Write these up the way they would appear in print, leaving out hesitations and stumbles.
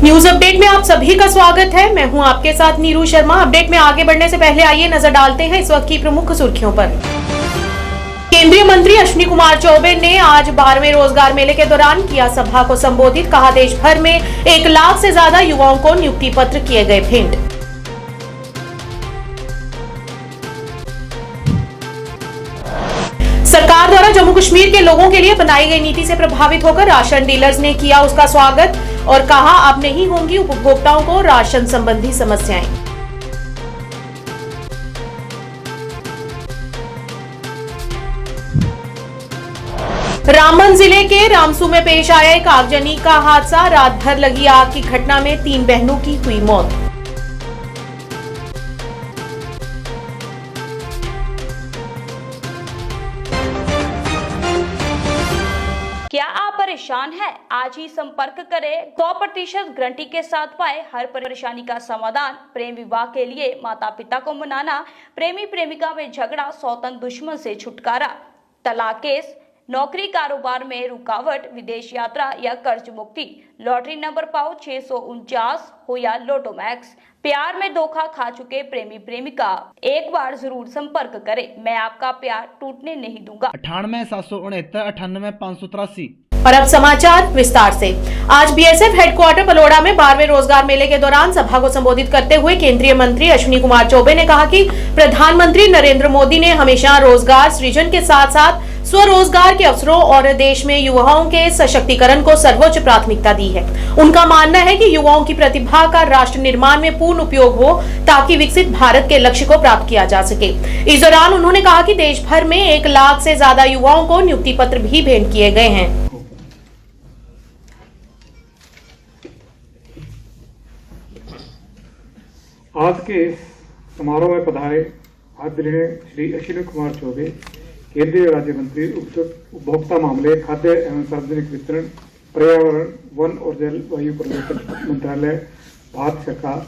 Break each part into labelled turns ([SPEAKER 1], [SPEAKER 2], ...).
[SPEAKER 1] News update में आप सभी का स्वागत है। मैं हूं आपके साथ नीरू शर्मा। अपडेट में आगे बढ़ने से पहले आइए नजर डालते हैं इस वक्त की प्रमुख सुर्खियों पर। केंद्रीय मंत्री अश्विनी कुमार चौबे ने आज 12वें रोजगार मेले के दौरान किया सभा को संबोधित। कहा, देश भर में 1 लाख से ज्यादा युवाओं को नियुक्ति पत्र किए गए भेंट। सरकार द्वारा जम्मू कश्मीर के लोगों के लिए बनाई गई नीति से प्रभावित होकर राशन डीलर्स ने किया उसका स्वागत और कहा, अब नहीं होंगी उपभोक्ताओं को राशन संबंधी समस्याएं। रामबन जिले के रामसू में पेश आया एक आगजनी का हादसा। रात भर लगी आग की घटना में 3 बहनों की हुई मौत।
[SPEAKER 2] क्या आप परेशान हैं? आज ही संपर्क करें। 100% गारंटी के साथ पाए हर परेशानी का समाधान। प्रेम विवाह के लिए माता पिता को मनाना, प्रेमी प्रेमिका में झगड़ा, सौतन दुश्मन से छुटकारा, तलाक केस, नौकरी कारोबार में रुकावट, विदेश यात्रा या कर्ज मुक्ति, लॉटरी नंबर पाओ 649 हो या लोटो मैक्स, प्यार में धोखा खा चुके प्रेमी प्रेमिका, एक बार जरूर संपर्क करें। मैं आपका प्यार टूटने नहीं दूंगा।
[SPEAKER 3] 98 769 98 583।
[SPEAKER 1] और अब समाचार विस्तार से। आज बीएसएफ हेडक्वार्टर पलोड़ा में 12वें रोजगार मेले के दौरान सभा को संबोधित करते हुए केंद्रीय मंत्री अश्विनी कुमार चौबे ने कहा कि प्रधानमंत्री नरेंद्र मोदी ने हमेशा रोजगार सृजन के साथ साथ स्वरोजगार के अवसरों और देश में युवाओं के सशक्तिकरण को सर्वोच्च प्राथमिकता दी है। उनका मानना है कि युवाओं की प्रतिभा का राष्ट्र निर्माण में पूर्ण उपयोग हो ताकि विकसित भारत के लक्ष्य को प्राप्त किया जा सके। इस दौरान उन्होंने कहा कि देश भर में 1 लाख से ज्यादा युवाओं को नियुक्ति पत्र भी भेंट किए गए हैं।
[SPEAKER 4] आज के समारोह में पधारे आदरणीय श्री अश्विनी कुमार चौबे, केंद्रीय राज्य मंत्री उपभोक्ता मामले, खाद्य एवं सार्वजनिक वितरण, पर्यावरण, वन और जलवायु परिवर्तन मंत्रालय, भारत सरकार,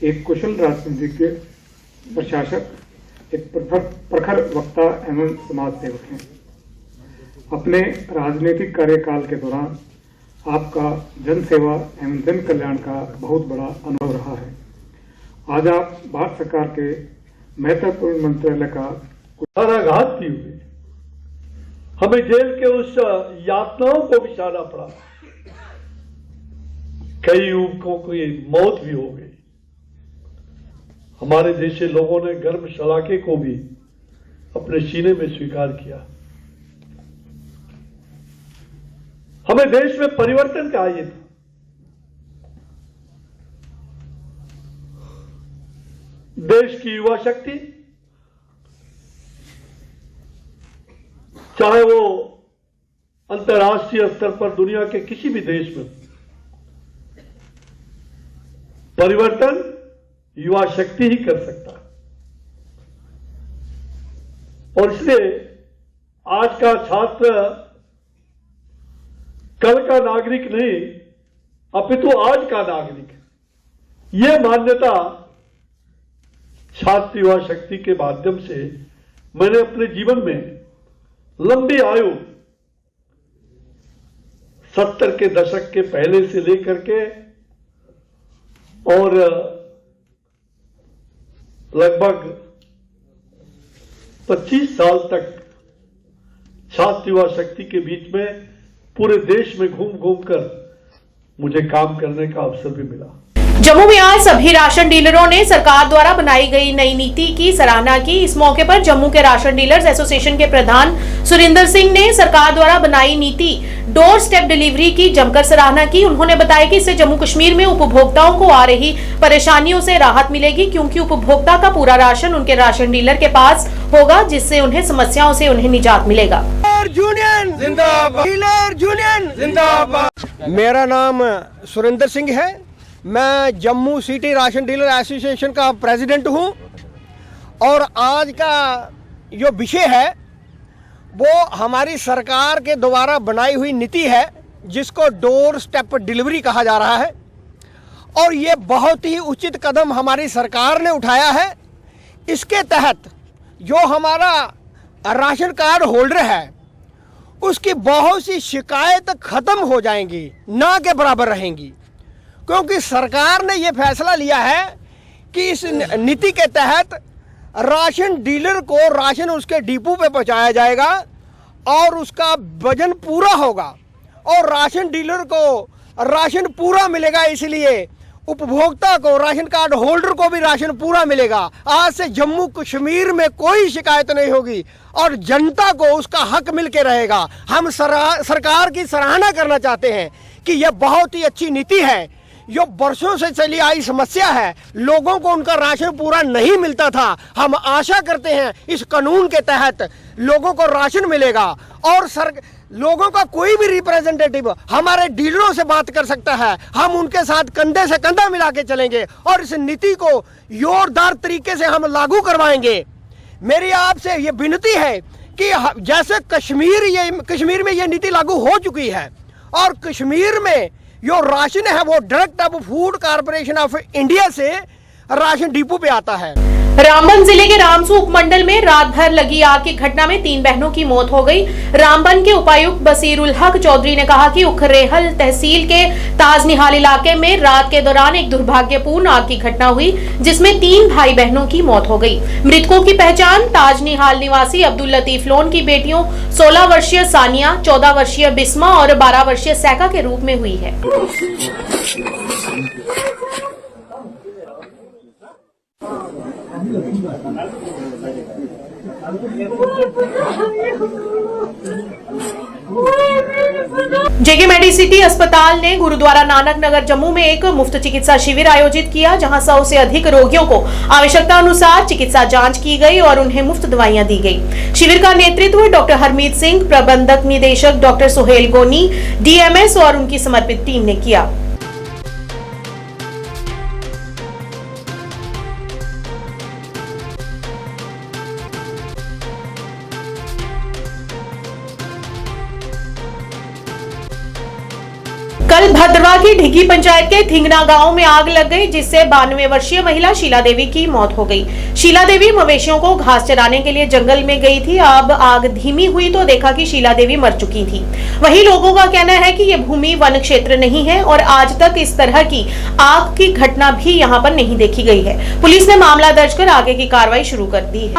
[SPEAKER 4] एक कुशल राजनीतिज्ञ, प्रशासक, एक प्रखर वक्ता एवं समाज सेवक हैं। अपने राजनीतिक कार्यकाल के दौरान आपका जन सेवा एवं जन कल्याण का बहुत बड़ा अनुभव रहा है। आज आप भारत सरकार के महत्वपूर्ण मंत्रालय का
[SPEAKER 5] कुठाराघात की हुई, हमें जेल के उस यातनाओं को भी सहना पड़ा। कई युवकों की मौत भी हो गई। हमारे जैसे लोगों ने गर्म शलाके को भी अपने सीने में स्वीकार किया। हमें देश में परिवर्तन चाहिए था। देश की युवा शक्ति, चाहे वो अंतर्राष्ट्रीय स्तर पर दुनिया के किसी भी देश में, परिवर्तन युवा शक्ति ही कर सकता है। और इसलिए आज का छात्र कल का नागरिक नहीं, अपितु आज का नागरिक है। यह मान्यता छात्र युवा शक्ति के माध्यम से मैंने अपने जीवन में लंबी आयु 70 के दशक के पहले से लेकर के और लगभग 25 साल तक छात्र युवा शक्ति के बीच में पूरे देश में घूम घूम कर मुझे काम करने का अवसर भी मिला।
[SPEAKER 1] जम्मू में आज सभी राशन डीलरों ने सरकार द्वारा बनाई गई नई नीति की सराहना की। इस मौके पर जम्मू के राशन डीलर्स एसोसिएशन के प्रधान सुरिंदर सिंह ने सरकार द्वारा बनाई नीति डोर स्टेप डिलीवरी की जमकर सराहना की। उन्होंने बताया कि इससे जम्मू कश्मीर में उपभोक्ताओं को आ रही परेशानियों से राहत मिलेगी, क्योंकि उपभोक्ता का पूरा राशन उनके राशन डीलर के पास होगा, जिससे उन्हें समस्याओं से उन्हें निजात मिलेगा।
[SPEAKER 6] मेरा नाम सुरिंदर सिंह है। मैं Jammu city ration dealer association का प्रेसिडेंट हूं और आज का जो विषय है वो हमारी सरकार के द्वारा बनाई हुई नीति है, जिसको डोर स्टेप डिलीवरी कहा जा रहा है। और ये बहुत ही उचित कदम हमारी सरकार ने उठाया है। इसके तहत जो हमारा राशन कार्ड होल्डर है उसकी बहुत सी शिकायत खत्म हो जाएंगी, ना के बराबर रहेंगी। क्योंकि सरकार ने ये फैसला लिया है कि इस नीति के तहत राशन डीलर को राशन उसके डिपो पे पहुंचाया जाएगा और उसका वजन पूरा होगा और राशन डीलर को राशन पूरा मिलेगा। इसलिए उपभोक्ता को, राशन कार्ड होल्डर को भी राशन पूरा मिलेगा। आज से जम्मू कश्मीर में कोई शिकायत नहीं होगी और जनता को उसका हक मिल के रहेगा। हम सरकार की सराहना करना चाहते हैं कि यह बहुत ही अच्छी नीति है। जो वर्षों से चली आई समस्या है, लोगों को उनका राशन पूरा नहीं मिलता था। हम आशा करते हैं इस कानून के तहत लोगों को राशन मिलेगा और लोगों का कोई भी रिप्रेजेंटेटिव हमारे डीलरों से बात कर सकता है। हम उनके साथ कंधे से कंधा मिला के चलेंगे और इस नीति को जोरदार तरीके से हम लागू करवाएंगे। मेरी आपसे ये विनती है कि जैसे कश्मीर में ये नीति लागू हो चुकी है और कश्मीर में जो राशन है वो डायरेक्ट अब फूड कॉर्पोरेशन ऑफ इंडिया से राशन डिपो पे आता है।
[SPEAKER 1] रामबन जिले के रामसू उपमंडल में रात भर लगी आग की घटना में 3 बहनों की मौत हो गई। रामबन के उपायुक्त बसीरुल हक चौधरी ने कहा कि उखरेहल तहसील के ताजनिहाल इलाके में रात के दौरान एक दुर्भाग्यपूर्ण आग की घटना हुई जिसमें 3 भाई बहनों की मौत हो गई। मृतकों की पहचान ताजनिहाल निवासी अब्दुल लतीफ लोन की बेटियों 16 वर्षीय सानिया, 14 वर्षीय बिस्मा और 12 वर्षीय सैका के रूप में हुई है। जेके मेडिसिटी अस्पताल ने गुरुद्वारा नानक नगर जम्मू में एक मुफ्त चिकित्सा शिविर आयोजित किया जहां 100 से अधिक रोगियों को आवश्यकता अनुसार चिकित्सा जांच की गई और उन्हें मुफ्त दवाइयां दी गई। शिविर का नेतृत्व डॉक्टर हरमीत सिंह, प्रबंधक निदेशक डॉक्टर सुहेल गोनी, डीएमएस और उनकी समर्पित टीम ने किया। कल भद्रवाह की ढिग्गी पंचायत के थिंगना गांव में आग लग गई जिससे 92 वर्षीय महिला शीला देवी की मौत हो गई। शीला देवी मवेशियों को घास चराने के लिए जंगल में गई थी। अब आग धीमी हुई तो देखा कि शीला देवी मर चुकी थी। वहीं लोगों का कहना है कि ये भूमि वन क्षेत्र नहीं है और आज तक इस तरह की आग की घटना भी यहाँ पर नहीं देखी गई है। पुलिस ने मामला दर्ज कर आगे की कार्रवाई शुरू कर दी है।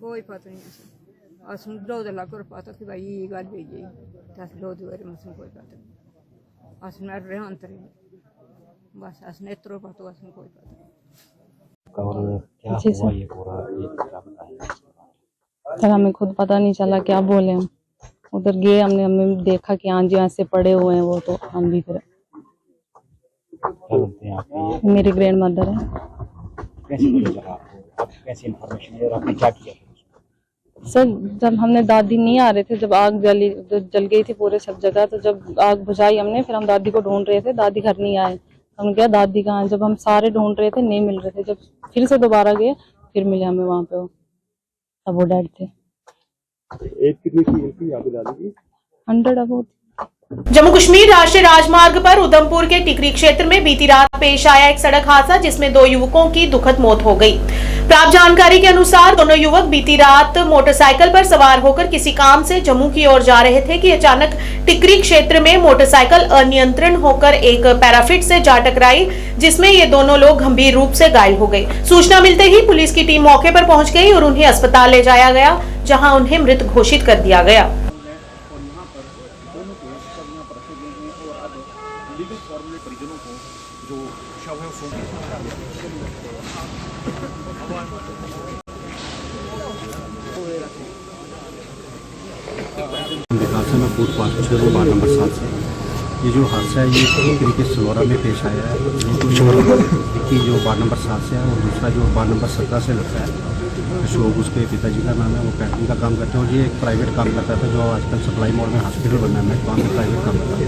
[SPEAKER 7] कोई पता नहीं असम लोद लग पता कि भाई ये गल भी गई दस लोद बारे मसम कोई पता नहीं असम रहे अंतर बस असम इतरो पता असम कोई पता
[SPEAKER 8] क्या हुआ ये पूरा ये सर हमें खुद पता नहीं चला क्या बोले। हम उधर गए, हमने देखा कि हाँ जी यहाँ से पड़े हुए हैं वो, तो हम भी फिर मेरे ग्रैंड मदर है।
[SPEAKER 9] कैसे पता चला आपको? कैसी इन्फॉर्मेशन है और आपने क्या किया?
[SPEAKER 8] सर जब हमने दादी नहीं आ रहे थे, जब आग जल गई थी पूरे सब जगह, तो जब आग बुझाई हमने, फिर हम दादी को ढूंढ रहे थे, दादी घर नहीं आए। हमने कहा दादी कहाँ है? जब हम सारे ढूंढ रहे थे नहीं मिल रहे थे, जब फिर से दोबारा गए फिर मिले हमें वहाँ पे, तब वो डेड थे।
[SPEAKER 5] एज कितनी थी आपकी दादी की?
[SPEAKER 8] 100 अबाउट।
[SPEAKER 1] जम्मू कश्मीर राष्ट्रीय राजमार्ग पर उधमपुर के टिकरी क्षेत्र में बीती रात पेश आया एक सड़क हादसा जिसमें 2 युवकों की दुखद मौत हो गई। प्राप्त जानकारी के अनुसार दोनों युवक बीती रात मोटरसाइकिल पर सवार होकर किसी काम से जम्मू की ओर जा रहे थे कि अचानक टिकरी क्षेत्र में मोटरसाइकिल अनियंत्रण होकर एक पैराफिट से जा टकराई जिसमें ये दोनों लोग गंभीर रूप से घायल हो गए। सूचना मिलते ही पुलिस की टीम मौके पर पहुंच गई और उन्हें अस्पताल ले जाया गया जहां उन्हें मृत घोषित कर दिया गया।
[SPEAKER 10] विकास में फूड पार्क से वो 12 नंबर 7 से ये जो हादसा है ये टिकरी के सलोरा में पेश आया है। कि जो 12 नंबर 7 से है और दूसरा जो 12 नंबर 17 से लगता है। अशोक उसके पिताजी का नाम है, वो कैटरिंग का काम करते हैं और ये एक प्राइवेट काम करता था जो आजकल सप्लाई मॉल में हॉस्पिटल बनना है, वहाँ पे प्राइवेट काम करता है।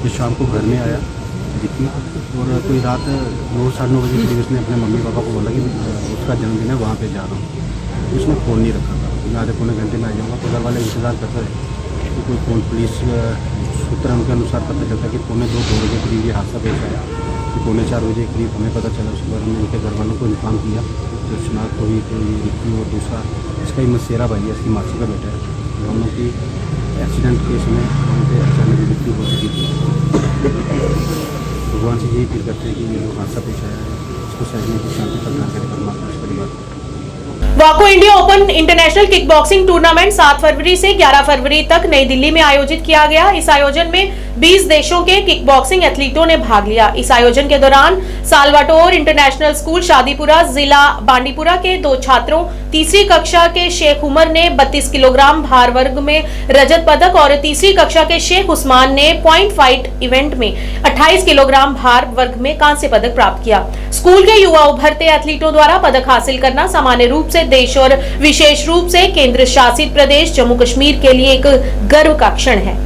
[SPEAKER 10] ये शाम को घर में आया दिखी और कोई रात 9 साढ़े 9 बजे करीब उसने अपने मम्मी पापा को बोला कि उसका जन्मदिन है, वहाँ पर जा रहा हूँ। उसने फ़ोन नहीं रखा था, मैं आधे पौने घंटे में आ जाऊँगा। तो घर वाले इंतज़ार करते रहे, कि कोई पुलिस सूत्रों के अनुसार पता चलता कि 2:45 बजे करीब ये हादसा पेश आया। कि 3:45 बजे करीब हमें पता चला, उसके बारे में उनके घर वालों को इन्फॉर्म किया। जो शनाख्त हुई तो ये रिक्की और दूसरा इसका ही मसेरा भाई है, इसकी मासी का बेटा है। दोनों की एक्सीडेंट केस में उनके अचानक मृत्यु हो चुकी थी। भगवान से यही अपील करते हैं कि ये जो हादसा पेश आया है उसको सहने की शांति प्रदान करें परमात्मा इस परिवार को।
[SPEAKER 1] वाको India open international kick boxing tournament 7 फरवरी से 11 फरवरी तक नई दिल्ली में आयोजित किया गया। इस आयोजन में 20 देशों के किक बॉक्सिंग एथलीटों ने भाग लिया। इस आयोजन के दौरान साल्वाटोर इंटरनेशनल स्कूल शादीपुरा जिला बांडीपुरा के 2 छात्रों तीसरी कक्षा के शेख उमर ने 32 किलोग्राम भार वर्ग में रजत पदक और तीसरी कक्षा के शेख उस्मान ने पॉइंट फाइट इवेंट में 28 किलोग्राम भार वर्ग में कांस्य पदक प्राप्त किया। स्कूल के युवा उभरते एथलीटों द्वारा पदक हासिल करना सामान्य रूप से देश और विशेष रूप से केंद्र शासित प्रदेश जम्मू कश्मीर के लिए एक गर्व का क्षण है।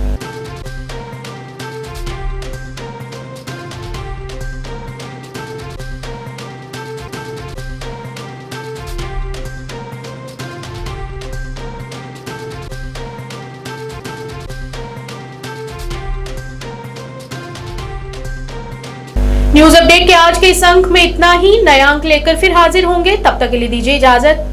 [SPEAKER 1] न्यूज अपडेट के आज के इस अंक में इतना ही। नया अंक लेकर फिर हाजिर होंगे, तब तक के लिए दीजिए इजाजत।